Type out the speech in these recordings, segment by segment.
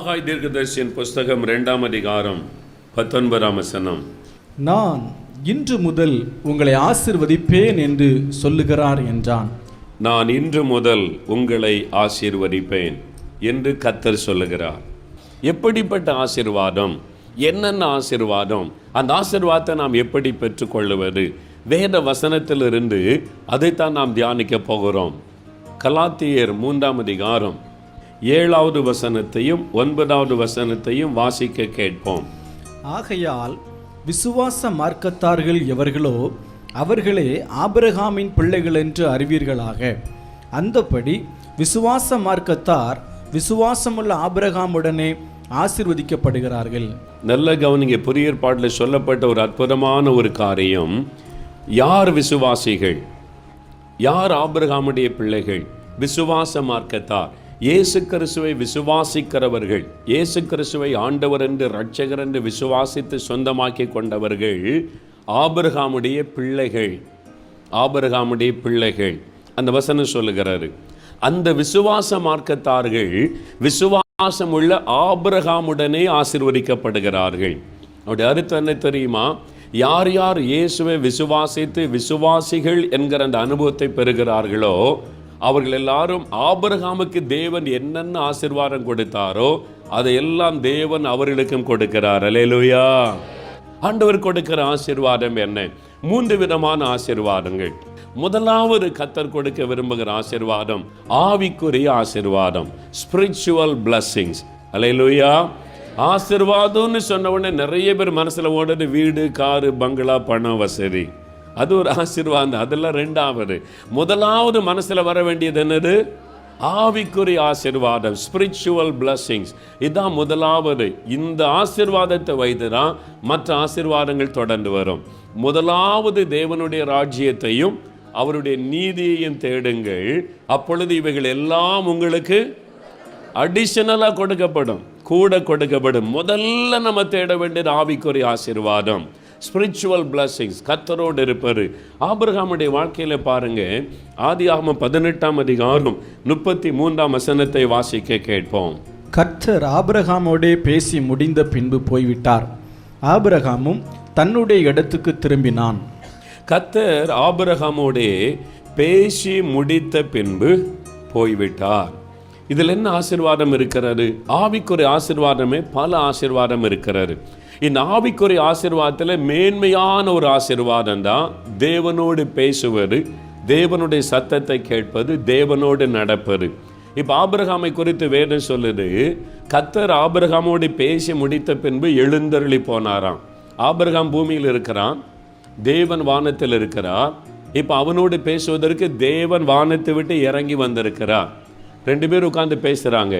ஆகாய் தீர்க்கதரிசியின் புஸ்தகம் 2ஆம் அதிகாரம் 19ஆம் வசனம். நான் இன்று முதல் உங்களை ஆசீர்வதிப்பேன் என்று சொல்லுகிறார் என்றான். நான் இன்று முதல் உங்களை ஆசீர்வதிப்பேன் என்று கர்த்தர் சொல்லுகிறார். எப்படிப்பட்ட ஆசீர்வாதம்? என்னென்ன ஆசீர்வாதம்? அந்த ஆசீர்வாதத்தை நாம் எப்படி பெற்றுக்கொள்ளுவது? வேத வசனத்திலிருந்து அதைத்தான் நாம் தியானிக்க போகிறோம். கலாத்தியர் 3ஆம் அதிகாரம் 7வது வசனத்தையும் 9வது வசனத்தையும் வாசிக்க கேட்போம். ஆகையால் விசுவாச மார்க்கத்தார்கள் எவர்களோ அவர்களே ஆபிரகாமின் பிள்ளைகள் என்று அறிவீர்களாக. அந்தப்படி விசுவாச மார்க்கத்தார் விசுவாசமுள்ள ஆபிரகாமுடனே ஆசீர்வதிக்கப்படுகிறார்கள். நல்ல கவனிங்க. புதிய ஏற்பாட்டில் சொல்லப்பட்ட ஒரு அற்புதமான ஒரு காரியம். யார் விசுவாசிகள்? யார் ஆபிரகாமுடைய பிள்ளைகள்? விசுவாச மார்க்கத்தார். இயேசு கிறிஸ்துவை விசுவாசிக்கிறவர்கள், இயேசு கிறிஸ்துவை ஆண்டவர் என்று இரட்சகர் என்று விசுவாசித்து சொந்தமாக்கி கொண்டவர்கள் ஆபிரகாமுடைய பிள்ளைகள். ஆபிரகாமுடைய பிள்ளைகள் அந்த வசனம் சொல்லுகிறாரு. அந்த விசுவாச மார்க்கத்தார்கள் விசுவாசம் உள்ள ஆபிரகாமுடனே ஆசீர்வதிக்கப்படுகிறார்கள். அவருடைய அர்த்தம் என்ன தெரியுமா? யார் யார் இயேசுவை விசுவாசித்து விசுவாசிகள் என்கிற அந்த அனுபவத்தை பெறுகிறார்களோ அவர்கள் எல்லாரும் ஆபிரகாமுக்கு தேவன் என்னென்ன ஆசீர்வாதம் கொடுத்தாரோ அதையெல்லாம் தேவன் அவர்களுக்கும் கொடுக்கிறார். அல்லேலூயா. ஆண்டவர் கொடுக்கிற ஆசீர்வாதம் என்ன? 3 விதமான ஆசீர்வாதங்கள். முதலாவது கர்த்தர் கொடுக்க விரும்புகிற ஆசீர்வாதம் ஆவிக்குரிய ஆசீர்வாதம், ஸ்பிரிச்சுவல் பிளஸ்ஸிங்ஸ். அல்லேலூயா. ஆசீர்வாதம்னு சொன்ன உடனே நிறைய பேர் மனசுல ஓடுறது வீடு, காரு, பங்களா, பணம், வசதி. அது ஒரு ஆசீர்வாதம். அதெல்லாம் 2வது. முதலாவது மனசுல வர வேண்டியது என்னது? ஆவிக்குரிய ஆசீர்வாதம், ஸ்பிரிச்சுவல் பிளஸ்ஸிங்ஸ். இதுதான் முதலாவது. இந்த ஆசீர்வாதத்தை வைத்துதான் மற்ற ஆசீர்வாதங்கள் தொடர்ந்து வரும். முதலாவது தேவனுடைய ராஜ்யத்தையும் அவருடைய நீதியையும் தேடுங்கள், அப்பொழுது இவைகள் எல்லாம் உங்களுக்கு அடிஷனலா கொடுக்கப்படும், கூட கொடுக்கப்படும். முதல்ல நம்ம தேட வேண்டியது ஆவிக்குரிய ஆசீர்வாதம், ஸ்பிரிச்சுவல் பிளஸ்ஸிங்ஸ், கர்த்தரோடு இருப்பது. ஆபிரகாமுடைய வாழ்க்கையில பாருங்க, ஆதியாகமம் 18ஆம் அதிகாரம் 33ஆம் வசனத்தை வாசிக்க கேட்போம். கர்த்தர் ஆபிரகாமோடே பேசி முடிந்த பின்பு போய்விட்டார். ஆபிரகாமும் தன்னுடைய இடத்துக்கு திரும்பினான். கர்த்தர் ஆபிரகாமோடே பேசி முடித்த பின்பு போய்விட்டார். இதில் என்ன ஆசீர்வாதம் இருக்கிறது? ஆவிக்குரிய ஆசீர்வாதமே பல ஆசீர்வாதம் இருக்கிறது. இந்த ஆவிக்குரிய ஆசீர்வாதத்தில் மேன்மையான ஒரு ஆசீர்வாதம் தான் தேவனோடு பேசுவது, தேவனுடைய சத்தத்தை கேட்பது, தேவனோடு நடப்பது. இப்போ ஆபிரகாமை குறித்து வேதம் சொல்லுது, கர்த்தர் ஆபிரகாமோடு பேசி முடித்த பின்பு எழுந்தருளி போனாராம். ஆபிரகாம் பூமியில் இருக்கிறான், தேவன் வானத்தில் இருக்கிறார். இப்போ அவனோடு பேசுவதற்கு தேவன் வானத்தை விட்டு இறங்கி வந்திருக்கிறார். 2 பேர் உட்கார்ந்து பேசுகிறாங்க.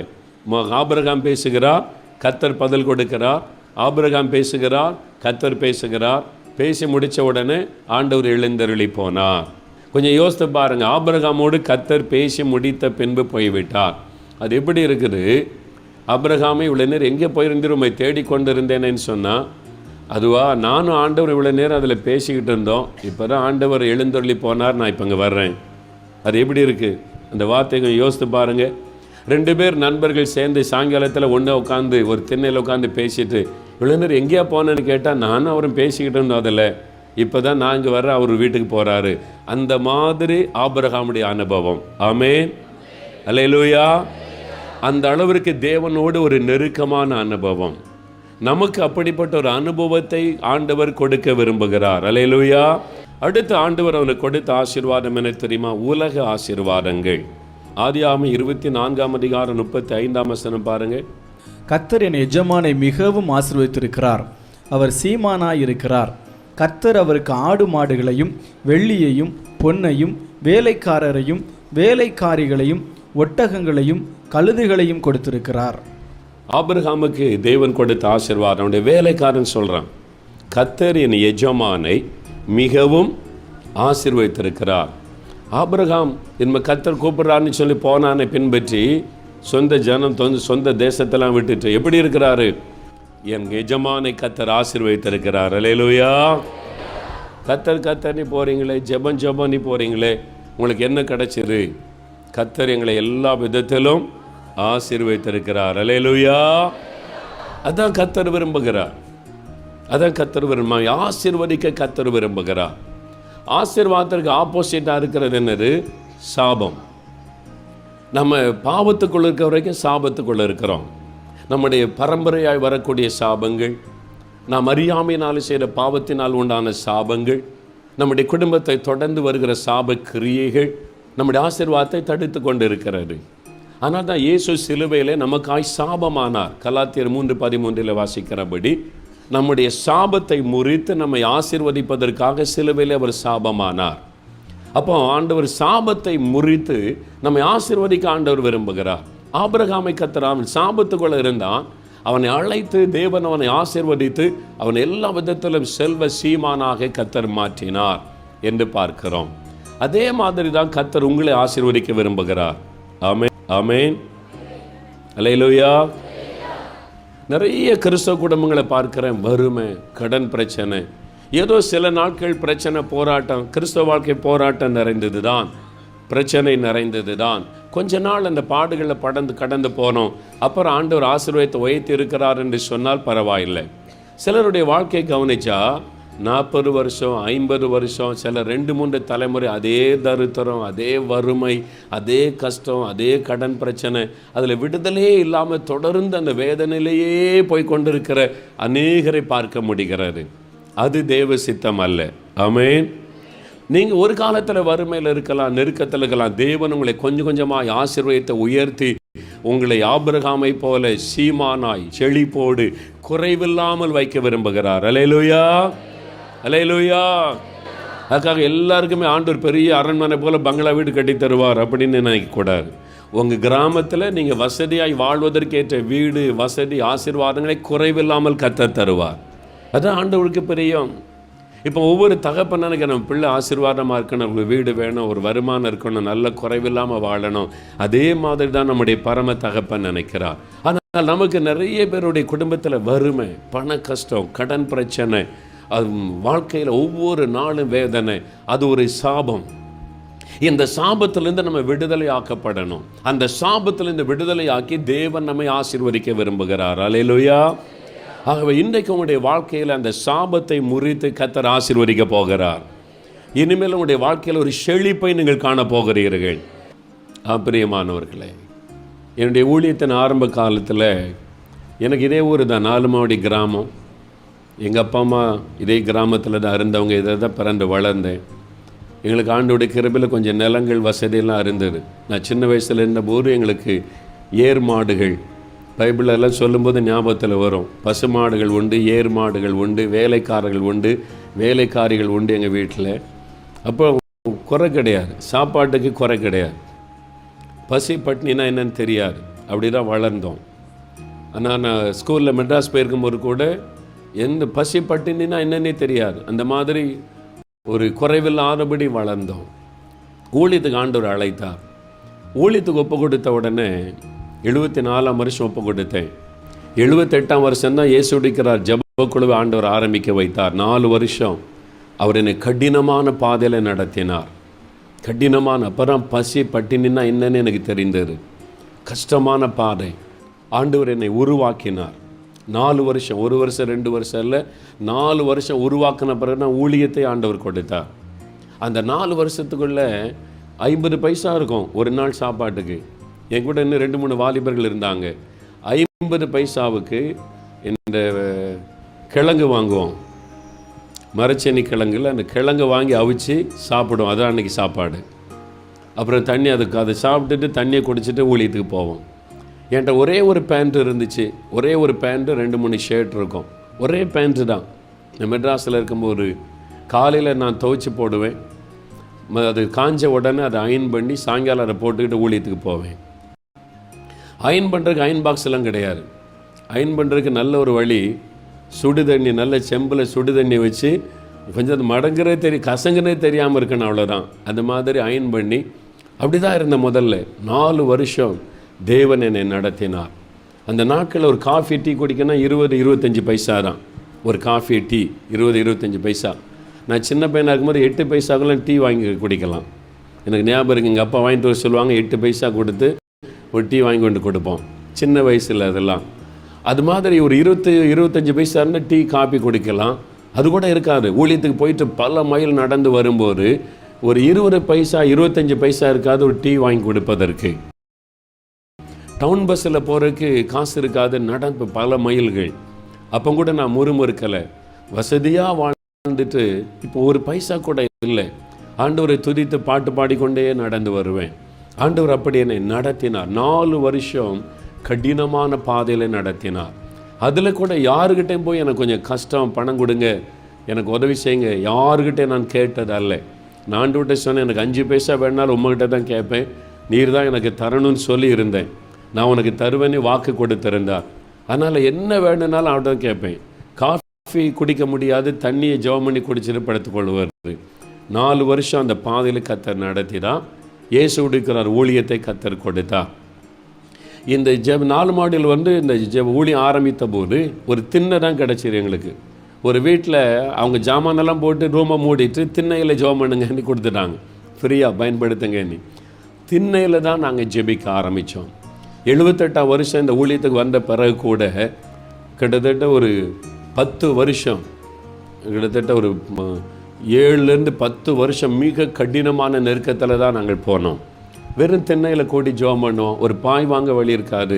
ஆபிரகாம் பேசுகிறார், கர்த்தர் பதில் கொடுக்கிறார். ஆபிரகாம் பேசுகிறார், கர்த்தர் பேசுகிறார். பேசி முடித்த உடனே ஆண்டவர் எழுந்தருளி போனார். கொஞ்சம் யோசித்து பாருங்க. ஆபிரகாமோடு கர்த்தர் பேசி முடித்த பின்பு போய்விட்டார். அது எப்படி இருக்குது? ஆபிரகாமை இவ்வளோ நேரம் எங்கே போயிருந்தேன், உண்மை தேடிக்கொண்டிருந்தேனேன்னு சொன்னால், அதுவா நானும் ஆண்டவர் இவ்வளோ நேரம் அதில் பேசிக்கிட்டு இருந்தோம், இப்போ தான் ஆண்டவர் எழுந்தருளி போனார், நான் இப்போ இங்கே வர்றேன். அது எப்படி இருக்குது? அந்த வார்த்தைங்க யோசித்து பாருங்கள். 2 பேர் நண்பர்கள் சேர்ந்து சாயங்காலத்தில் ஒன்று உட்காந்து ஒரு திண்ணையில் உட்காந்து பேசிட்டு, இவ்வளோ நேரம் எங்கேயா போனேன்னு கேட்டால் நானும் அவரும் பேசிக்கிட்டு இருந்தோம், அதில் இப்போ தான் நான் இங்கே வர்ற, அவர் வீட்டுக்கு போகிறாரு. அந்த மாதிரி ஆபிரகாமுடைய அனுபவம். ஆமென், அல்லேலூயா. அந்த அளவிற்கு தேவனோடு ஒரு நெருக்கமான அனுபவம். நமக்கு அப்படிப்பட்ட ஒரு அனுபவத்தை ஆண்டவர் கொடுக்க விரும்புகிறார். அல்லேலூயா. அடுத்து ஆண்டவர் அவனுக்கு கொடுத்த ஆசீர்வாதம் என்ன தெரியுமா? உலக ஆசீர்வாதங்கள். ஆதியாகமம் 24ஆம் அதிகாரம் 35ஆம் வசனம் பாருங்க. கர்த்தர் என் எஜமானை மிகவும் ஆசீர்வதித்திருக்கிறார், அவர் சீமானாய் இருக்கிறார். கர்த்தர் அவருக்கு ஆடு மாடுகளையும் வெள்ளியையும் பொன்னையும் வேலைக்காரரையும் வேலைக்காரிகளையும் ஒட்டகங்களையும் கழுதைகளையும் கொடுத்திருக்கிறார். ஆபிரகாமுக்கு தேவன் கொடுத்த ஆசீர்வாதம். அவனுடைய வேலைக்காரன் சொல்றான், கர்த்தர் என் எஜமானை மிகவும் ஆசீர்வதித்திருக்கிறார். ஆபிரகாம் இன்மை கர்த்தர் கூப்பிடுறான்னு சொல்லி போனானை பின்பற்றி சொந்த ஜனம் சொந்த தேசத்தெல்லாம் விட்டுட்டு எப்படி இருக்கிறாரு? என் எஜமானை கர்த்தர் ஆசீர்வதித்திருக்கிறார். அல்லேலூயா. கர்த்தர் நீ போகிறீங்களே, ஜெபம் நீ போகிறீங்களே, உங்களுக்கு என்ன கிடைச்சிது? கர்த்தர் எங்களை எல்லா விதத்திலும் ஆசீர்வதித்திருக்கிறார். அல்லேலூயா. அதான் கர்த்தர் விரும்புகிறார். அதான் கர்த்தர் விரும்ப ஆசீர்வதிக்க கர்த்தர் விரும்புகிறார். ஆசீர்வாதத்திற்கு ஆப்போசிட்டாக இருக்கிறது என்னது? சாபம். நம்ம பாவத்துக்குள்ள இருக்கிற வரைக்கும் சாபத்துக்குள்ள இருக்கிறோம். நம்முடைய பரம்பரையாய் வரக்கூடிய சாபங்கள், நாம் அறியாமையினால் செய்கிற பாவத்தினால் உண்டான சாபங்கள், நம்முடைய குடும்பத்தை தொடர்ந்து வருகிற சாப கிரியைகள் நம்முடைய ஆசீர்வாதத்தை தடுத்து கொண்டு இருக்கிறது. ஆனால் தான் இயேசு சிலுவையிலே நமக்காய் சாபமானார். கலாத்தியர் 3:13 வாசிக்கிறபடி நம்முடைய சாபத்தை முறித்து நம்மை ஆசீர்வதிப்பதற்காக சிலுவையிலே அவர் சாபமானார். அப்போ ஆண்டவர் சாபத்தை முறித்து நம்மை ஆசீர்வதிக்க ஆண்டவர் விரும்புகிறார். ஆபிரகாமை கர்த்தர் அவன் சாபத்துக்குள்ள இருந்தான், அவனை அழைத்து தேவன் அவனை ஆசீர்வதித்து அவன் எல்லா விதத்திலும் செல்வ சீமானாக கர்த்தர் மாற்றினார் என்று பார்க்கிறோம். அதே மாதிரி தான் கர்த்தர் உங்களை ஆசீர்வதிக்க விரும்புகிறார். ஆமென், ஆமென், அல்லேலூயா. நிறைய கிறிஸ்தவ குடும்பங்களை பார்க்கிறேன், வறுமை, கடன் பிரச்சனை, ஏதோ சில நாட்கள் பிரச்சனை, போராட்டம், கிறிஸ்தவ வாழ்க்கை போராட்டம் நிறைந்தது தான், பிரச்சனை நிறைந்தது தான். கொஞ்ச நாள் அந்த பாடுகளில் கடந்து போனோம். அப்புறம் ஆண்டவர் ஆசீர்வாதத்தை உயர்த்தி இருக்கிறார் என்று சொன்னால் பரவாயில்லை. சிலருடைய வாழ்க்கையை கவனிச்சா 40 வருஷம் 50 வருஷம், சில 2-3 தலைமுறை அதே தரித்திரம், அதே வறுமை, அதே கஷ்டம், அதே கடன் பிரச்சனை, அதில் விடுதலையே இல்லாமல் தொடர்ந்து அந்த வேதனையிலேயே போய் கொண்டிருக்கிற அநேகரை பார்க்க முடிகிறது. அது தேவ சித்தம் அல்ல. ஆமென். நீங்கள் ஒரு காலத்தில் வறுமையில் இருக்கலாம், நெருக்கத்தில் இருக்கலாம். தேவன் உங்களை கொஞ்சம் கொஞ்சமாக ஆசீர்வாதத்தை உயர்த்தி உங்களை ஆபிரகாமை போல சீமானாய் செழிப்போடு குறைவில்லாமல் வைக்க விரும்புகிறார். அல்லேலூயா, அல்லேலூயா. அதுக்காக எல்லாருக்குமே ஆண்டவர் பெரிய அரண்மனை போல பங்களா வீடு கட்டி தருவார் அப்படின்னு நினைக்கக்கூடாது. உங்கள் கிராமத்தில் நீங்கள் வசதியாய் வாழ்வதற்கேற்ற வீடு, வசதி, ஆசீர்வாதங்களை குறைவில்லாமல் கர்த்தர் தருவார். அதான் ஆண்டவருக்கு பிரியம். இப்போ ஒவ்வொரு தகப்பன் நினைக்கிறோம், பிள்ளை ஆசீர்வாதமாக இருக்கணும், ஒரு வீடு வேணும், ஒரு வருமானம் இருக்கணும், நல்ல குறைவில்லாமல் வாழணும். அதே மாதிரி தான் நம்முடைய பரம தகப்பன் நினைக்கிறார். ஆனால் நமக்கு நிறைய பேருடைய குடும்பத்தில் வறுமை, பண கஷ்டம், கடன் பிரச்சனை, அது வாழ்க்கையில் ஒவ்வொரு நாளும் வேதனை, அது ஒரு சாபம். இந்த சாபத்திலிருந்து நம்ம விடுதலை ஆக்கப்படணும். அந்த சாபத்திலிருந்து விடுதலை ஆக்கி தேவன் நம்மை ஆசீர்வதிக்க விரும்புகிறார். அல்லேலூயா. ஆகவே இன்றைக்கு உங்களுடைய வாழ்க்கையில் அந்த சாபத்தை முறித்து கர்த்தர் ஆசீர்வதிக்க போகிறார். இனிமேல் உங்களுடைய வாழ்க்கையில் ஒரு செழிப்பை நீங்கள் காண போகிறீர்கள். பிரியமானவர்களே, என்னுடைய ஊழியத்தின் ஆரம்ப காலத்தில் எனக்கு இதே ஊர் தான், 4 மாவடி கிராமம். எங்கள் அப்பா அம்மா இதே கிராமத்தில் தான் இருந்தவங்க, இதை தான் பிறந்து வளர்ந்தேன். எங்களுக்கு ஆண்டோடைய கிருபையில் கொஞ்சம் நிலங்கள் வசதியெல்லாம் இருந்தது. நான் சின்ன வயசில் இருந்தபோது எங்களுக்கு ஏர் மாடுகள், பைபிளெல்லாம் சொல்லும்போது ஞாபகத்தில் வரும். பசுமாடுகள் உண்டு, ஏர் மாடுகள் உண்டு, வேலைக்காரர்கள் உண்டு, வேலைக்காரிகள் உண்டு எங்கள் வீட்டில். அப்போ குறை கிடையாது, சாப்பாட்டுக்கு குறை கிடையாது. பசி பட்னினா என்னன்னு தெரியாது, அப்படி தான் வளர்ந்தோம். ஆனால் நான் ஸ்கூலில் மெட்ராஸ் போயிருக்கும்போது கூட எந்த பசி பட்டினா என்னன்னே தெரியாது. அந்த மாதிரி ஒரு குறைவில்லாதபடி வளர்ந்தோம். ஊழியத்துக்கு ஆண்டவர் அழைத்தார். ஊழியத்துக்கு ஒப்பு கொடுத்த உடனே 74ஆம் வருஷம் ஒப்பு கொடுத்தேன். 78ஆம் வருஷம்தான் இயேசுடிக்கிறார் ஜெபக்குழுவை ஆண்டவர் ஆரம்பிக்க வைத்தார். 4 வருஷம் அவர் என்னை கடினமான பாதையில் நடத்தினார். கடினமான, அப்புறம் பசி பட்டினா என்னன்னு எனக்கு தெரிந்தது. கஷ்டமான பாதை. ஆண்டவர் என்னை உருவாக்கினார். 4 வருஷம், 1 வருஷம் 2 வருஷம் இல்லை, 4 வருஷம் உருவாக்கின பிறகு நான் ஊழியத்தை ஆண்டவர் கொடுத்தார். அந்த 4 வருஷத்துக்குள்ளே 50 பைசா இருக்கும் ஒரு நாள் சாப்பாட்டுக்கு. என் கூட இன்னும் 2-3 வாலிபர்கள் இருந்தாங்க. 50 பைசாவுக்கு இந்த கிழங்கு வாங்குவோம், மரச்செனி கிழங்குல அந்த கிழங்கு வாங்கி அவிச்சு சாப்பிடுவோம். அதான் அன்றைக்கி சாப்பாடு. அப்புறம் தண்ணி, அதை சாப்பிட்டுட்டு தண்ணியை குடிச்சிட்டு ஊழியத்துக்கு போவோம். என்கிட்ட ஒரே ஒரு பேண்ட்டு இருந்துச்சு, ஒரே ஒரு பேண்ட்டு 2-3 ஷர்ட் இருக்கும். ஒரே பேண்ட்டு தான். நான் மெட்ராஸில் இருக்கும்போது காலையில் நான் துவைச்சி போடுவேன், அது காஞ்ச உடனே அதை அயன் பண்ணி சாயங்காலம் அதை போட்டுக்கிட்டு ஊழியத்துக்கு போவேன். அயன் பண்ணுறதுக்கு அயன் பாக்ஸ் எல்லாம் கிடையாது. அயன் பண்ணுறதுக்கு நல்ல ஒரு வழி, சுடு தண்ணி, நல்ல செம்பில் சுடு தண்ணி வச்சு கொஞ்சம் அது மடங்குறே கசங்குனே தெரியாமல் இருக்கணும், அவ்வளோதான். அந்த மாதிரி அயன் பண்ணி அப்படி தான் இருந்த முதல்ல 4 வருஷம் தேவன் என்னை நடத்தினார். அந்த நாட்களில் ஒரு காஃபி டீ குடிக்கணும் 20-25 பைசா தான். ஒரு காஃபி டீ 20-25 பைசா. நான் சின்ன பையனாக இருக்கும்போது 8 பைசாக்கெல்லாம் டீ வாங்கி குடிக்கலாம். எனக்கு ஞாபகம் இருக்குது, எங்கள் அப்பா வாங்கிட்டு வர சொல்லுவாங்க, 8 பைசா கொடுத்து ஒரு டீ வாங்கி கொண்டு கொடுப்போம் சின்ன வயசில். அதெல்லாம் அது மாதிரி ஒரு 25 பைசா இருந்தால் டீ காப்பி குடிக்கலாம். அது கூட இருக்காது. ஊழியத்துக்கு போயிட்டு பல மைல் நடந்து வரும்போது ஒரு 20 பைசா 25 பைசா இருக்காது ஒரு டீ வாங்கி கொடுப்பதற்கு. டவுன் பஸ்ஸில் போகிறதுக்கு காசு இருக்காது, நடந்து பல மைல்கள். அப்போ கூட நான் முறுமுறுக்கலை, வசதியாக வாழ்ந்துட்டு இப்போ ஒரு பைசா கூட இல்லை. ஆண்டவரை துதித்து பாட்டு பாடிக்கொண்டே நடந்து வருவேன். ஆண்டவர் அப்படி என்னை நடத்தினார். 4 வருஷம் கடினமான பாதையில் நடத்தினார். அதில் கூட யாருக்கிட்டையும் போய் எனக்கு கொஞ்சம் கஷ்டம், பணம் கொடுங்க, எனக்கு உதவி செய்யுங்க, யாருக்கிட்டே நான் கேட்டது அல்ல. நான் ஆண்டவர்கிட்ட சொன்னேன், எனக்கு 5 பைசா வேணாலும் உங்ககிட்ட தான் கேட்பேன், நீர் தான் எனக்கு தரணும்னு சொல்லி இருந்தேன். நான் உனக்கு தருவேன்னு வாக்கு கொடுத்திருந்தார். அதனால் என்ன வேணும்னாலும் அவர்கிட்ட தான் கேட்பேன். காஃபி குடிக்க முடியாது, தண்ணியை ஜெபம் பண்ணி குடிச்சிட்டு படுத்துக்கொள்வார். 4 வருஷம் அந்த பாதையில் கர்த்தர் நடத்திதான் இயேசு கொடுக்கிறார் ஊழியத்தை கர்த்தர் கொடுத்தா. இந்த 4 மாடியில் இந்த ஊழியம் ஆரம்பித்த போது ஒரு திண்ணை தான் கிடச்சிரு எங்களுக்கு. ஒரு வீட்டில் அவங்க ஜாமானெல்லாம் போட்டு ரூமை மூடிட்டு திண்ணையில் ஜெபம் பண்ணுங்கன்னு கொடுத்துட்டாங்க, ஃப்ரீயாக பயன்படுத்துங்கன்னு. திண்ணையில் தான் நாங்கள் ஜெபிக்க ஆரம்பித்தோம். 78ஆம் வருஷம் இந்த ஊழியத்துக்கு வந்த பிறகு கூட கிட்டத்தட்ட ஒரு 10 வருஷம், கிட்டத்தட்ட ஒரு 7லேருந்து 10 வருஷம் மிக கடினமான நெருக்கத்தில் தான் நாங்கள் போனோம். வெறும் திண்ணையில் கூட்டி ஜெபம் பண்ணோம். ஒரு பாய் வாங்க வழி இருக்காது.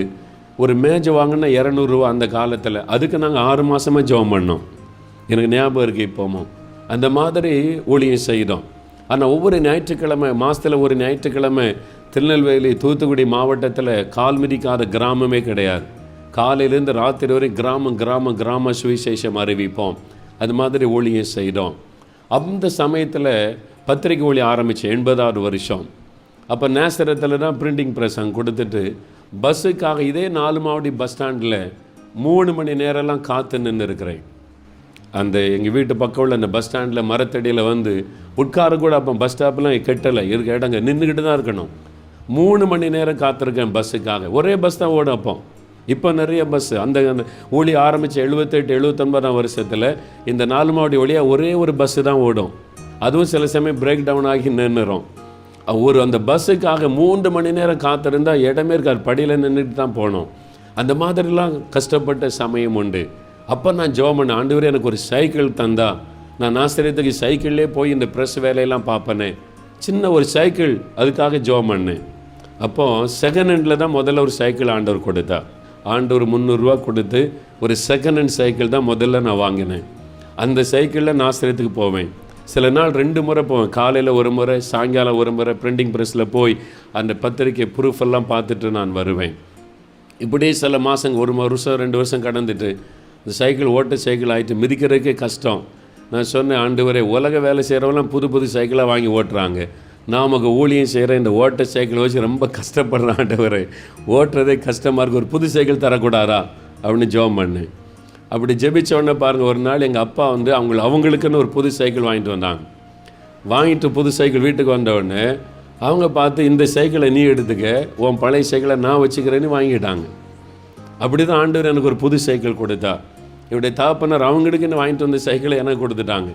ஒரு மேஜை வாங்கினா 200 ரூபா அந்த காலத்தில். அதுக்கு நாங்கள் 6 மாதமாக ஜெபம் பண்ணோம். எனக்கு ஞாபகம் இருக்குது இப்போவும். அந்த மாதிரி ஊழியம் செய்தோம். ஆனால் ஒவ்வொரு ஞாயிற்றுக்கிழமை, மாதத்தில் ஒரு ஞாயிற்றுக்கிழமை திருநெல்வேலி தூத்துக்குடி மாவட்டத்தில் கால் மிதிக்காத கிராமமே கிடையாது. காலையிலேருந்து ராத்திரி வரை கிராம சுவிசேஷம் அறிவிப்போம். அது மாதிரி ஊழியம் செய்தோம். அந்த சமயத்தில் பத்திரிக்கை ஊழியம் ஆரம்பித்தேன் 80வது வருஷம். அப்போ நேசரத்தில் தான் பிரிண்டிங் ப்ரெஸ் அங்கே கொடுத்துட்டு பஸ்ஸுக்காக இதே 4 மாவடி பஸ் ஸ்டாண்டில் 3 மணி நேரம்லாம் காத்து நின்று இருக்கிறேன். அந்த எங்கள் வீட்டு பக்கம் உள்ள அந்த பஸ் ஸ்டாண்டில் மரத்தடியில் உட்கார கூட அப்போ பஸ் ஸ்டாப்லாம் கெட்டலை, இருக்க இடங்க நின்றுக்கிட்டு தான் இருக்கணும். 3 மணி நேரம் காத்திருக்கேன் பஸ்ஸுக்காக. ஒரே பஸ் தான் ஓடும் அப்போ. இப்போ நிறைய பஸ்ஸு. அந்த ஊழி ஆரம்பித்த 78 79ஆம் வருஷத்தில் இந்த 4 மாவடி வழியாக ஒரே ஒரு பஸ்ஸு தான் ஓடும். அதுவும் சில சமயம் பிரேக் டவுன் ஆகி நின்றுரும். அந்த பஸ்ஸுக்காக 3 மணி நேரம் காத்திருந்தால் இடமே இருக்காது, படியில் நின்றுட்டு தான் போனோம். அந்த மாதிரிலாம் கஷ்டப்பட்ட சமயம் உண்டு. அப்போ நான் ஜெபம் பண்ணேன், ஆண்டவரே எனக்கு ஒரு சைக்கிள் தந்தா நான் ஆசிரியத்துக்கு சைக்கிள்லே போய் இந்த ப்ரெஸ் வேலையெல்லாம் பார்ப்பேனே. சின்ன ஒரு சைக்கிள், அதுக்காக ஜெபம் பண்ணேன். அப்போது செகண்ட் ஹேண்டில் தான் முதல்ல ஒரு சைக்கிள் ஆண்டவர் கொடுத்தா. ஆண்டவர் 300 ரூபா கொடுத்து ஒரு செகண்ட் ஹேண்ட் சைக்கிள் தான் முதல்ல நான் வாங்கினேன். அந்த சைக்கிளில் நான் ஆசிரியத்துக்கு போவேன். சில நாள் 2 முறை போவேன். காலையில் ஒரு முறை, சாயங்காலம் ஒரு முறை பிரிண்டிங் ப்ரெஸ்ஸில் போய் அந்த பத்திரிக்கை ப்ரூஃப் எல்லாம் பார்த்துட்டு நான் வருவேன். இப்படியே சில மாதங்க 1 வருஷம் 2 வருஷம் கடந்துட்டு இந்த சைக்கிள் ஓட்ட சைக்கிள் ஆகிட்டு மிதிக்கிறதுக்கே கஷ்டம். நான் சொன்னேன், ஆண்டவரே உலக வேலை செய்கிறவங்களாம் புது சைக்கிளாக வாங்கி ஓட்டுறாங்க, நமக்கு ஊழியம் செய்கிற இந்த ஓட்ட சைக்கிளை வச்சு ரொம்ப கஷ்டப்படுறேன் ஆண்டவரே, ஓட்டுறதே கஷ்டமாக இருக்குது, ஒரு புது சைக்கிள் தரக்கூடாதா அப்படின்னு ஜெபம் பண்ணேன். அப்படி ஜெபிச்ச உடனே பாருங்கள், ஒரு நாள் எங்கள் அப்பா அவங்களுக்குன்னு ஒரு புது சைக்கிள் வாங்கிட்டு வந்தாங்க. வாங்கிட்டு புது சைக்கிள் வீட்டுக்கு வந்த உடனே அவங்க பார்த்து, இந்த சைக்கிளை நீ எடுத்துக்க, உன் பழைய சைக்கிளை நான் வச்சுக்கிறேன்னு வாங்கிட்டாங்க. அப்படி தான் ஆண்டவர் எனக்கு ஒரு புது சைக்கிள் கொடுத்தா. இப்படி தாப்பனர் அவங்களுக்குன்னு வாங்கிட்டு வந்த சைக்கிளை எனக்கு கொடுத்துட்டாங்க.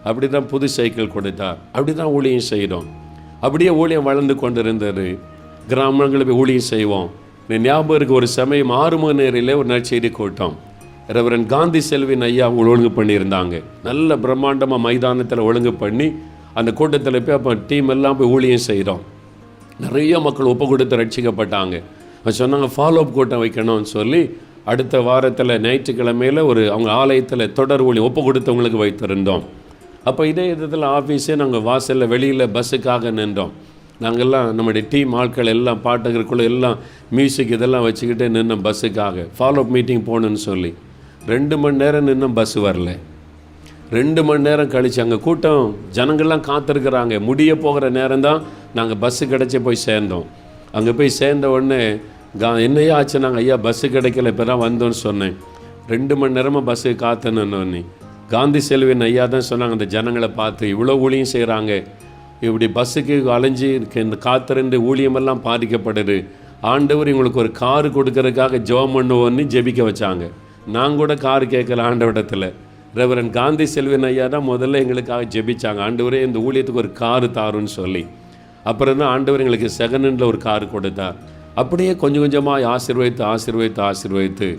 அப்படி தான் புது சைக்கிள் கொடுத்தார். அப்படி தான் ஊழியம் செய்தோம். அப்படியே ஊழியம் வளர்ந்து கொண்டு இருந்தது. கிராமங்களில் போய் ஊழியம் செய்வோம். ஞாபகம் இருக்குது, ஒரு சமயம் 6 மணி நேரில் ஒரு நற்செய்தி கூட்டம். ரெவரண்ட் காந்தி செல்வின் ஐயா அவங்க ஒழுங்கு பண்ணியிருந்தாங்க. நல்ல பிரம்மாண்டமாக மைதானத்தில் ஒழுங்கு பண்ணி அந்த கூட்டத்தில் போய் அப்போ டீம் எல்லாம் போய் ஊழியம் செய்கிறோம். நிறைய மக்கள் ஒப்பு கொடுத்து ரட்சிக்கப்பட்டாங்க. சொன்னாங்க ஃபாலோ அப் கூட்டம் வைக்கணும்னு சொல்லி அடுத்த வாரத்தில் ஞாயிற்றுக்கிழமையில் அவங்க ஆலயத்தில் தொடர் ஊழி ஒப்பு கொடுத்தவங்களுக்கு வைத்திருந்தோம். அப்போ இதே விதத்தில் ஆஃபீஸே நாங்கள் வாசலில் வெளியில் பஸ்ஸுக்காக நின்றோம். நாங்கள்லாம் நம்முடைய டீம் ஆட்கள் எல்லாம் பாட்டுகளுக்குள்ளே எல்லாம் மியூசிக் இதெல்லாம் வச்சுக்கிட்டே நின்னோம் பஸ்ஸுக்காக. ஃபாலோ அப் மீட்டிங் போகணுன்னு சொல்லி 2 மணி நேரம் நின்னோம், பஸ்ஸு வரல. 2 மணி நேரம் கழிச்சு அங்கே கூட்டம் ஜனங்கள்லாம் காத்திருக்கிறாங்க. முடிய போகிற நேரம் தான் நாங்கள் பஸ்ஸு கிடச்சி போய் சேர்ந்தோம். அங்கே போய் சேர்ந்த உடனே என்னையா ஆச்சு, நாங்கள் ஐயா பஸ்ஸு கிடைக்கல, இப்போ தான் வந்தோன்னு சொன்னேன். 2 மணி நேரமாக பஸ்ஸுக்கு காத்துன்னு காந்தி செல்வின் ஐயா தான் சொன்னாங்க, அந்த ஜனங்களை பார்த்து இவ்வளோ ஊழியம் செய்கிறாங்க, இப்படி பஸ்ஸுக்கு அலைஞ்சி இந்த காத்திருந்து ஊழியமெல்லாம் பாதிக்கப்படுது, ஆண்டவர் இவங்களுக்கு ஒரு காரு கொடுக்கறதுக்காக ஜெபம் பண்ணுவோன்னு ஜெபிக்க வச்சாங்க. நான் கூட காரு கேட்கல ஆண்டவரிடத்தில். ரெவரண்ட் காந்தி செல்வின் ஐயா தான் முதல்ல எங்களுக்காக ஜெபிச்சாங்க, ஆண்டவரே இந்த ஊழியத்துக்கு ஒரு காரு தாருன்னு சொல்லி. அப்புறம் தான் ஆண்டவர் எங்களுக்கு செகண்ட் ஹேண்டில் ஒரு காரு கொடுத்தார். அப்படியே கொஞ்சம் கொஞ்சமாக ஆசீர்வதித்து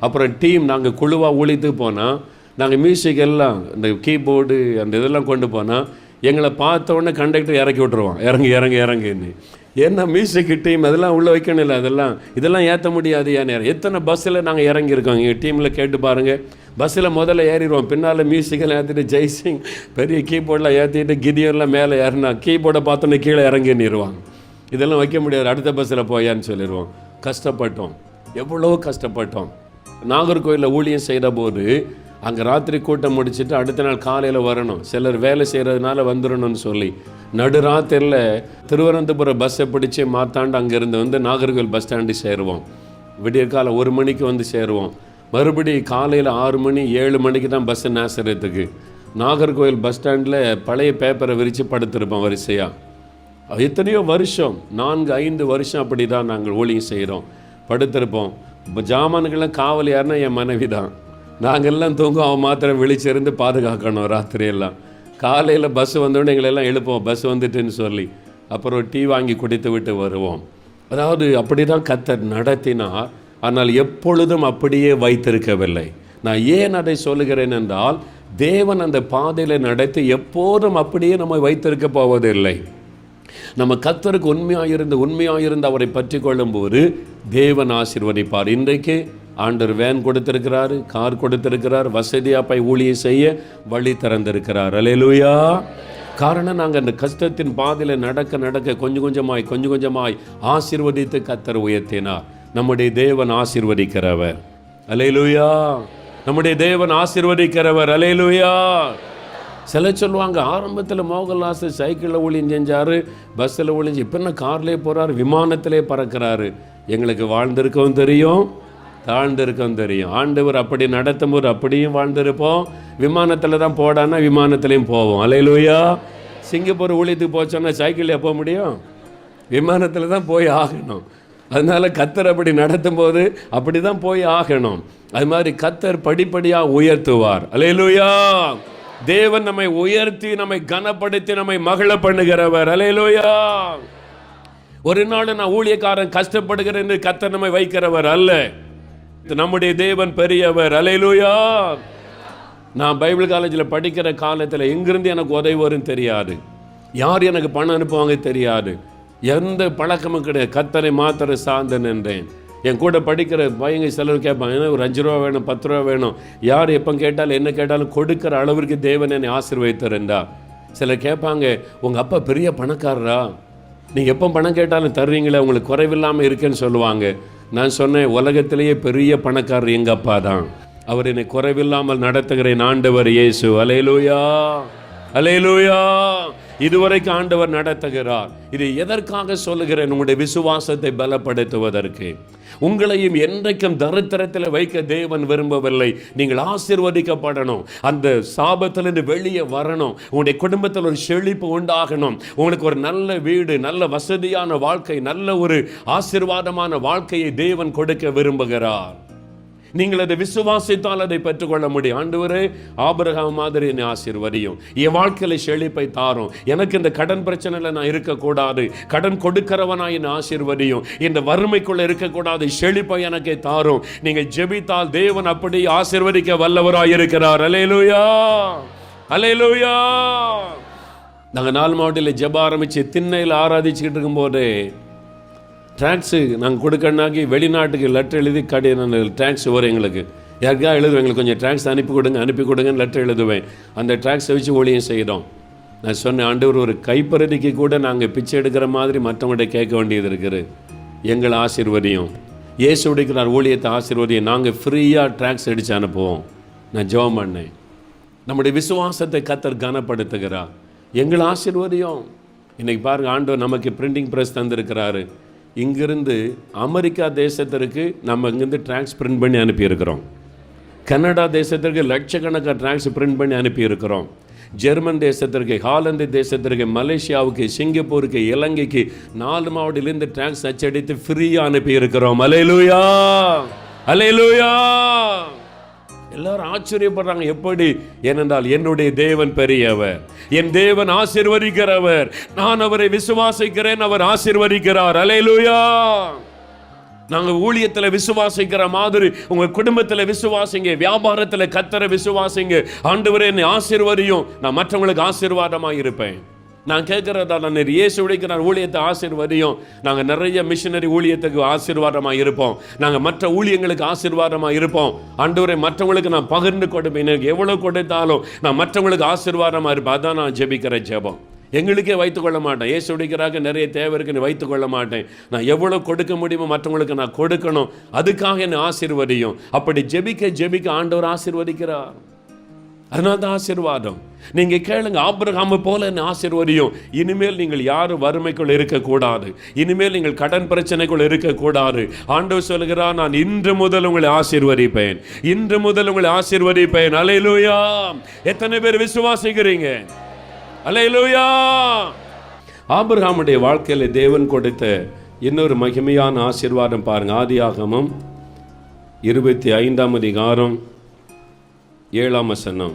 அப்புறம் டீம் நாங்கள் குழுவாக ஒழித்து போனால், நாங்கள் மியூசிக் எல்லாம் இந்த கீபோர்டு அந்த இதெல்லாம் கொண்டு போனால் எங்களை பார்த்த உடனே கண்டக்டர் இறக்கி விட்ருவான், இறங்குன்னு. ஏன்னா மியூசிக் டீம் அதெல்லாம் உள்ளே வைக்கணும் இல்லை, இதெல்லாம் ஏற்ற முடியாது. ஏன் எத்தனை பஸ்ஸில் நாங்கள் இறங்கியிருக்கோம், எங்கள் டீமில் கேட்டு பாருங்கள். பஸ்ஸில் முதல்ல ஏறிடுவோம், பின்னால் மியூசிக்கெல்லாம் ஏற்றிட்டு ஜெய்சிங் பெரிய கீபோர்டெலாம் ஏற்றிட்டு கிதியெல்லாம் மேலே ஏறினா கீபோர்டை பார்த்தோன்னே கீழே இறங்கிடுவாங்க. இதெல்லாம் வைக்க முடியாது, அடுத்த பஸ்ஸில் போயான்னு சொல்லிடுவோம். கஷ்டப்பட்டோம், எவ்வளோ கஷ்டப்பட்டோம். நாகர்கோயிலில் ஊழியம் செய்கிற போது அங்கே ராத்திரி கூட்டம் முடிச்சுட்டு அடுத்த நாள் காலையில் வரணும். சிலர் வேலை செய்கிறதுனால வந்துடணும்னு சொல்லி நடுராத்திரியில் திருவனந்தபுரம் பஸ்ஸை பிடிச்சி மாத்தாண்டு அங்கேருந்து வந்து நாகர்கோவில் பஸ் ஸ்டாண்டு சேருவோம். விடிய காலம் 1 மணிக்கு வந்து சேருவோம். மறுபடி காலையில் 6 மணி 7 மணிக்கு தான் பஸ்ஸு நேசறதுக்கு. நாகர்கோவில் பஸ் ஸ்டாண்டில் பழைய பேப்பரை விரித்து படுத்திருப்போம் வரிசையாக. எத்தனையோ வருஷம், 4-5 வருஷம் அப்படி தான் நாங்கள் ஊழியம் செய்கிறோம். படுத்திருப்போம். ஜாமான்கள்லாம் காவல் யாருன்னா என் மனைவி தான். நாங்கள்லாம் தூங்கும், அவன் மாத்திரம் விழிச்சிருந்து பாதுகாக்கணும் ராத்திரியெல்லாம். காலையில் பஸ் வந்தோடனே எங்களெல்லாம் எழுப்போம், பஸ் வந்துட்டுன்னு சொல்லி. அப்புறம் டீ வாங்கி குடித்து விட்டு வருவோம். அதாவது அப்படி தான் கர்த்தர் நடத்தினார். ஆனால் எப்பொழுதும் அப்படியே வைத்திருக்கவில்லை. நான் ஏன் அதை சொல்லுகிறேன் என்றால், தேவன் அந்த பாதையில் நடத்தி எப்போதும் அப்படியே நம்ம வைத்திருக்க போவதில்லை. நம்ம கர்த்தருக்கு உண்மையாயிருந்து அவரை பற்றி கொள்ளும்போது தேவன் ஆசீர்வதிப்பார். இன்றைக்கு ஆண்டவர் வேன் கொடுத்திருக்கிறாரு, கார் கொடுத்திருக்கிறார், வசதியாக போய் ஊழியம் செய்ய வழி திறந்திருக்கிறார். அல்லேலூயா. காரணம், நாங்கள் அந்த கஷ்டத்தின் பாதையில் நடக்க கொஞ்சம் கொஞ்சமாய் ஆசீர்வதித்து கர்த்தர் உயர்த்தினார். நம்முடைய தேவன் ஆசீர்வதிக்கிறவர். அல்லேலூயா. நம்முடைய தேவன் ஆசீர்வதிக்கிறவர். அல்லேலூயா. சில சொல்லுவாங்க, ஆரம்பத்தில் மோகன்லாஸ் சைக்கிளில் ஊழியம் செஞ்சார், பஸ்ஸில் ஊழியம், இப்போ என்ன கார்லேயே போகிறார், விமானத்திலே பறக்கிறாரு. எங்களுக்கு வாழ்ந்திருக்கவும் தெரியும், தாழ்ந்திருக்கவும் தெரியும். ஆண்டவர் அப்படி நடத்தும் போது அப்படியும் வாழ்ந்திருப்போம். விமானத்தில் தான் போடான்னா விமானத்துலேயும் போவோம். அல்லேலூயா. சிங்கப்பூர் ஊழியத்துக்கு போச்சோன்னா சைக்கிளில் போக முடியும், விமானத்தில் தான் போய் ஆகணும். அதனால் கர்த்தர் அப்படி நடத்தும் போது அப்படி தான் போய் ஆகணும். அது மாதிரி கர்த்தர் படிப்படியாக உயர்த்துவார். அல்லேலூயா. தேவன் நம்மை உயர்த்தி, நம்மை கனப்படுத்தி, நம்மை மகிழ பண்ணுகிறவர். அல்லேலூயா. ஒரு நாள் நான் ஊழியக்காரன் கஷ்டப்படுகிறேன் என்று கர்த்தர் நம்மை வைக்கிறவர் அல்ல. நம்முடைய தேவன் பெரியவர். அல்லேலூயா. நான் பைபிள் காலேஜில் படிக்கிற காலத்தில் எங்கிருந்து எனக்கு உதவி வரும் தெரியாது, யார் எனக்கு பணம் அனுப்புவாங்க தெரியாது, எந்த பழக்கமும் கிடையாது. கர்த்தரை மாத்திர சார்ந்து நின்றேன். என் கூட படிக்கிற பையங்க சிலர் கேட்பாங்க, ஏன்னா ஒரு 5 ரூபா வேணும், 10 ரூபா வேணும். யார் எப்போ கேட்டாலும் என்ன கேட்டாலும் கொடுக்குற அளவிற்கு தேவன் என்னை ஆசீர்வதித்தார். சிலர் கேட்பாங்க, உங்கள் அப்பா பெரிய பணக்காரரா, நீங்கள் எப்போ பணம் கேட்டாலும் தருவீங்களே, உங்களுக்கு குறைவில்லாமல் இருக்குன்னு சொல்லுவாங்க. நான் சொன்னேன், உலகத்திலேயே பெரிய பணக்காரர் எங்கள் அப்பா தான். அவர் என்னை குறைவில்லாமல் நடத்துகிறேன் ஆண்டவர் இயேசு. அல்லேலூயா. அல்லேலூயா. இதுவரைக்கும் ஆண்டவர் நடத்துகிறார். இது எதற்காக சொல்லுகிறேன்? உங்களுடைய விசுவாசத்தை பலப்படுத்துவதற்கு. உங்களையும் என்றைக்கும் தரித்திரத்தில் வைக்க தேவன் விரும்பவில்லை. நீங்கள் ஆசீர்வதிக்கப்படணும், அந்த சாபத்திலிருந்து வெளியே வரணும், உங்களுடைய குடும்பத்தில் ஒரு செழிப்பு உண்டாகணும், உங்களுக்கு ஒரு நல்ல வீடு, நல்ல வசதியான வாழ்க்கை, நல்ல ஒரு ஆசீர்வாதமான வாழ்க்கையை தேவன் கொடுக்க விரும்புகிறார். நீங்கள் அதை விசுவாசித்தால் அதை பெற்றுக்கொள்ள முடியும். ஆண்டவரே, ஆபிரகாம் மாதிரி என்னை ஆசீர்வதியும், என் வாழ்க்கையில் செழிப்பை தாரும், எனக்கு இந்த கடன் பிரச்சனையில் நான் இருக்கக்கூடாது, கடன் கொடுக்கிறவனாய் என்னை ஆசீர்வதியும், இந்த வறுமைக்குள்ள இருக்கக்கூடாது, செழிப்பை எனக்கு தாரும். நீங்கள் ஜெபித்தால் தேவன் அப்படி ஆசீர்வதிக்க வல்லவராய் இருக்கிறார். அல்லேலூயா. அல்லேலூயா. நாங்கள் 4 மாவட்டத்தில் ஜெப ஆரம்பித்து திண்ணையில் ஆராதிச்சுக்கிட்டு இருக்கும்போது டேக்ஸு நாங்கள் கொடுக்கணாக்கி வெளிநாட்டுக்கு லெட்டர் எழுதி டேக்ஸ் வரும் எங்களுக்கு. யாருக்கா எழுதுவேன், எங்களுக்கு கொஞ்சம் டேக்ஸ் அனுப்பி கொடுங்கன்னு லெட்டர் எழுதுவேன். அந்த டேக்ஸை வச்சு ஊழியம் செய்கிறோம். நான் சொன்னேன், ஆண்டவர், ஒரு கைப்பறதிக்கு கூட நாங்கள் பிச்சை எடுக்கிற மாதிரி மற்றவங்கள்ட்ட கேட்க வேண்டியது இருக்குது, எங்களை ஆசீர்வதியும். இயேசு உடைக்கிறார், ஊழியத்தை ஆசீர்வதியும், நாங்கள் ஃப்ரீயாக டேக்ஸ் அடித்து அனுப்புவோம். நான் ஜெபம் பண்ணேன். நம்முடைய விசுவாசத்தை கர்த்தர் கனப்படுத்துகிறார். எங்களை ஆசீர்வதியும். இன்றைக்கி பாருங்கள், ஆண்டவர் நமக்கு பிரிண்டிங் ப்ரெஸ் தந்திருக்கிறாரு. இங்கிருந்து அமெரிக்கா தேசத்திற்கு நம்ம இங்கேருந்து ட்ராக்ஸ் பிரிண்ட் பண்ணி அனுப்பியிருக்கிறோம். கனடா தேசத்திற்கு லட்சக்கணக்கான ட்ராக்ஸ் பிரிண்ட் பண்ணி அனுப்பியிருக்கிறோம். ஜெர்மன் தேசத்திற்கு, ஹாலந்து தேசத்திற்கு, மலேசியாவுக்கு, சிங்கப்பூருக்கு, இலங்கைக்கு 4 மாவட்டத்திலிருந்து ட்ராக்ஸ் அச்சடித்து ஃப்ரீயாக அனுப்பியிருக்கிறோம். அல்லேலூயா. அல்லேலூயா. எல்லாரும் ஆச்சரியப்படுறாங்க, எப்படி? ஏனென்றால் என்னுடைய தேவன் பெரியவர், என் தேவன் ஆசீர்வதிக்கிறவர், நான் அவரை விசுவாசிக்கிறேன், அவர் ஆசீர்வதிக்கிறார். அல்லேலூயா. நாங்கள் ஊழியத்தில் விசுவாசிக்கிற மாதிரி உங்கள் குடும்பத்தில் விசுவாசிங்க, வியாபாரத்தில் கர்த்தரை விசுவாசிங்க. ஆண்டவரே என்னை ஆசீர்வதியும், நான் மற்றவங்களுக்கு ஆசீர்வாதமாக இருப்பேன். நான் கேட்குறதா, நான் இயேசு உடைக்கிறார் ஊழியத்தை ஆசீர்வதியும். நாங்கள் நிறைய மிஷனரி ஊழியத்துக்கு ஆசீர்வாதமாக இருப்போம். நாங்கள் மற்ற ஊழியங்களுக்கு ஆசீர்வாதமாக இருப்போம். ஆண்டவரே மற்றவங்களுக்கு நான் பகிர்ந்து கொடுப்பேன். எனக்கு எவ்வளோ கொடுத்தாலும் நான் மற்றவங்களுக்கு ஆசீர்வாதமாக இருப்பேன். அதான் நான் ஜெபிக்கிற ஜெபம். எங்களுக்கே வைத்துக்கொள்ள மாட்டேன். இயேசு உடைக்கிறாக நிறைய தேவை இருக்குன்னு வைத்துக்கொள்ள மாட்டேன். நான் எவ்வளோ கொடுக்க முடியுமோ மற்றவங்களுக்கு நான் கொடுக்கணும். அதுக்காக என்னை ஆசீர்வதியும். அப்படி ஜெபிக்க ஜெபிக்க ஆண்டவர் ஆசீர்வதிக்கிறார். அதனால தான் ஆசீர்வாதம். நீங்க கேளுங்க, ஆபிரகாமை போல என்ன ஆசீர்வதியும். இனிமேல் நீங்கள் யாரும் வறுமைக்குள் இருக்கக்கூடாது. இனிமேல் நீங்கள் கடன் பிரச்சனைக்குள் இருக்கக்கூடாது. ஆண்டவர் சொல்கிறார், நான் இன்று முதல் உங்களை ஆசீர்வதிப்பேன். இன்று முதல் உங்களை ஆசீர்வதிப்பேன். அல்லேலூயா. எத்தனை பேர் விசுவாசிக்கிறீங்க? அல்லேலூயா. ஆபிரகாமுடைய வாழ்க்கையில் தேவன் கொடுத்த இன்னொரு மகிமையான ஆசீர்வாதம் பாருங்க. ஆதியாகமம் 25ஆம் அதிகாரம் 7ஆம் வசனம்.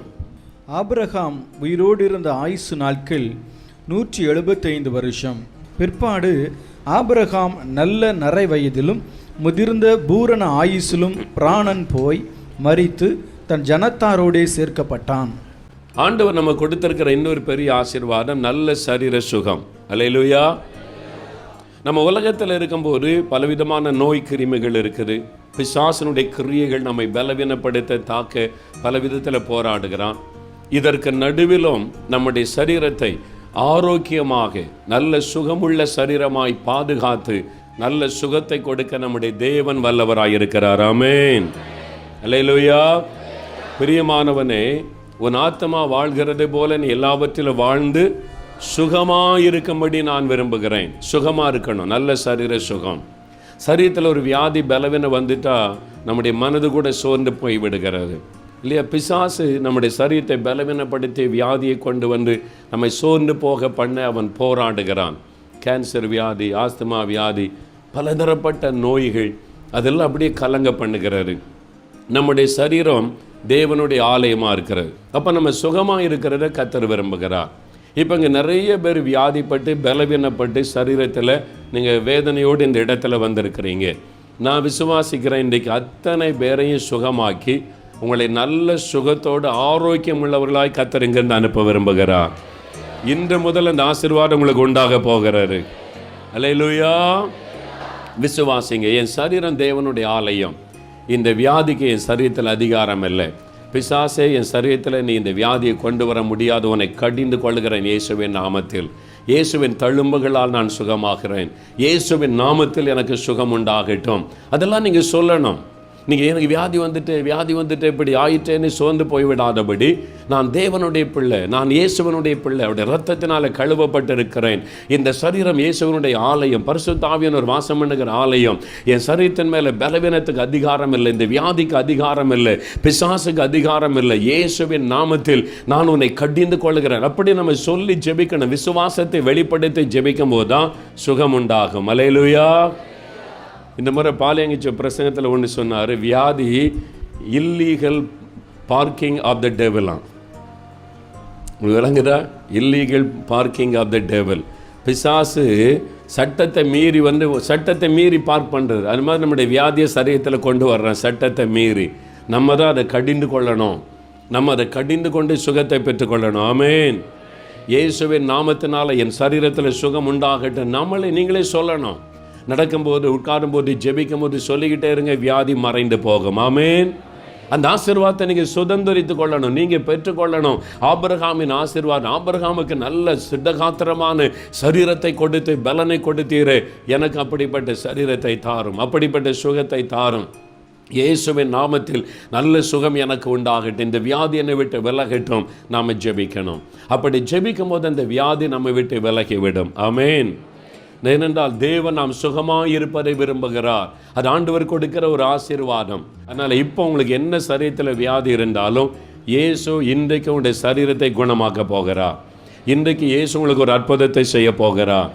ஆபிரகாம் உயிரோடு இருந்த ஆயுசு நாட்கள் 175 வருஷம். பிற்பாடு ஆபிரகாம் நல்ல நரை வயதிலும் முதிர்ந்த பூரண ஆயுசிலும் பிராணன் போய் மரித்து தன் ஜனத்தாரோடே சேர்க்கப்பட்டான். ஆண்டவர் நம்ம கொடுத்திருக்கிற இன்னொரு பெரிய ஆசீர்வாதம் நல்ல சரீர சுகம். அல்லேலூயா. நம்ம உலகத்தில் இருக்கும்போது பலவிதமான நோய் கிருமிகள் இருக்குது. பிசாசனுடைய கிரியைகள் நம்மை பலவீனப்படுத்த தாக்க பல விதத்தில் போராடுகிறான். இதற்கு நடுவிலும் நம்முடைய சரீரத்தை ஆரோக்கியமாக நல்ல சுகமுள்ள சரீரமாய் பாதுகாத்து நல்ல சுகத்தை கொடுக்க நம்முடைய தேவன் வல்லவராயிருக்கிறார். ஆமென். அல்லேலூயா. பிரியமானவனே, உன் ஆத்மா வாழ்கிறது போல நீ எல்லாவற்றிலும் வாழ்ந்து சுகமாயிருக்கும்படி நான் விரும்புகிறேன். சுகமாக இருக்கணும், நல்ல சரீர சுகம். சரீரத்தில் ஒரு வியாதி பலவீனம் வந்துட்டா நம்முடைய மனது கூட சோர்ந்து போய் விடுகிறது இல்லையா? பிசாசு நம்முடைய சரீரத்தை பலவீனப்படுத்தி வியாதியை கொண்டு வந்து நம்மை சோர்ந்து போக பண்ண அவன் போராடுகிறான். கேன்சர் வியாதி, ஆஸ்துமா வியாதி, பலதரப்பட்ட நோய்கள், அதெல்லாம் அப்படியே கலங்க பண்ணுகிறது. நம்முடைய சரீரம் தேவனுடைய ஆலயமாக இருக்கிறது. அப்போ நம்ம சுகமாக இருக்கிறத கர்த்தர் விரும்புகிறார். இப்போ இங்கே நிறைய பேர் வியாதிப்பட்டு பலவீனப்பட்டு சரீரத்தில் நீங்கள் வேதனையோடு இந்த இடத்துல வந்திருக்கிறீங்க. நான் விசுவாசிக்கிறேன், இன்றைக்கு அத்தனை பேரையும் சுகமாக்கி உங்களை நல்ல சுகத்தோடு ஆரோக்கியம் உள்ளவர்களாய் கர்த்தர் இங்கிருந்து அனுப்ப விரும்புகிறார். இன்று முதல் அந்த ஆசீர்வாதம் உங்களுக்கு உண்டாக போகிறாரு. அல்லேலூயா. விசுவாசிங்க. என் சரீரம் தேவனுடைய ஆலயம். இந்த வியாதிக்கு என் சரீரத்தில் அதிகாரம் இல்லை. பிசாசே, என் சரீரத்தில் நீ இந்த வியாதியை கொண்டு வர முடியாது. உன்னை கடிந்து கொள்கிறேன் இயேசுவின் நாமத்தில். இயேசுவின் தழும்புகளால் நான் சுகமாகிறேன். இயேசுவின் நாமத்தில் எனக்கு சுகம் உண்டாகட்டும். அதெல்லாம் நீங்கள் சொல்லணும். நீங்கள் எனக்கு வியாதி வந்துட்டு இப்படி ஆயிட்டேன்னு சோர்ந்து போய்விடாதபடி, நான் தேவனுடைய பிள்ளை, நான் இயேசுவனுடைய பிள்ளை, அவருடைய இரத்தத்தினால கழுவப்பட்டிருக்கிறேன். இந்த சரீரம் இயேசுவனுடைய ஆலயம், பரிசுத்த ஆவியானவர் வாசம் பண்ணுகிற ஆலயம். என் சரீரத்தின் மேலே பலவீனத்துக்கு அதிகாரம் இல்லை, இந்த வியாதிக்கு அதிகாரம் இல்லை, பிசாசுக்கு அதிகாரம் இல்லை. இயேசுவின் நாமத்தில் நான் உன்னை கடிந்து கொள்கிறேன். அப்படி நம்ம சொல்லி ஜெபிக்கணும். விசுவாசத்தை வெளிப்படுத்தி ஜெபிக்கும் போது தான் சுகம் உண்டாகும். அல்லேலூயா. இந்த முறை பாலியங்கிச்ச பிரசங்கத்தில் ஒன்று சொன்னார், வியாதி இல்லீகல் பார்க்கிங் ஆஃப் த டெவிலாம். விளங்குதா? Illegal parking of the devil. பிசாசு சட்டத்தை மீறி பார்க் பண்ணுறது. அது மாதிரி நம்முடைய வியாதியை சரீரத்தில் கொண்டு வர்றோம். சட்டத்தை மீறி நம்ம தான் அதை கடிந்து கொள்ளணும். நம்ம அதை கடிந்து கொண்டு சுகத்தை பெற்றுக்கொள்ளணும். ஆமென். இயேசுவின் நாமத்தினால என் சரீரத்தில் சுகம் உண்டாகட்டும். நீங்களே சொல்லணும். நடக்கும்போது, உட்காரும்போது, ஜெபிக்கும் போது சொல்லிக்கிட்டே இருங்க, வியாதி மறைந்து போகும். ஆமென். அந்த ஆசீர்வாதத்தை நீங்கள் சுதந்திரித்து கொள்ளணும், நீங்கள் பெற்றுக்கொள்ளணும். ஆபிரகாமின் ஆசீர்வாதம். ஆபிரகாமுக்கு நல்ல சித்தகாத்திரமான சரீரத்தை கொடுத்து பலனை கொடுத்தீரே, எனக்கு அப்படிப்பட்ட சரீரத்தை தாரும், அப்படிப்பட்ட சுகத்தை தாரும். இயேசுவின் நாமத்தில் நல்ல சுகம் எனக்கு உண்டாகட்டும். இந்த வியாதி என்னை விட்டு விலகட்டும். நாம் ஜெபிக்கணும். அப்படி ஜெபிக்கும் போது அந்த வியாதி நம்ம விட்டு விலகிவிடும். ஆமென். ஏனென்றால் தேவன் நாம் சுகமாக இருப்பதை விரும்புகிறார். அது ஆண்டவர் கொடுக்கிற ஒரு ஆசீர்வாதம். அதனால் இப்போ உங்களுக்கு என்ன சரீரத்தில் வியாதி இருந்தாலும் இயேசு இன்றைக்கு உங்களுடைய சரீரத்தை குணமாக்க போகிறார். இன்றைக்கு இயேசு உங்களுக்கு ஒரு அற்புதத்தை செய்ய போகிறார்.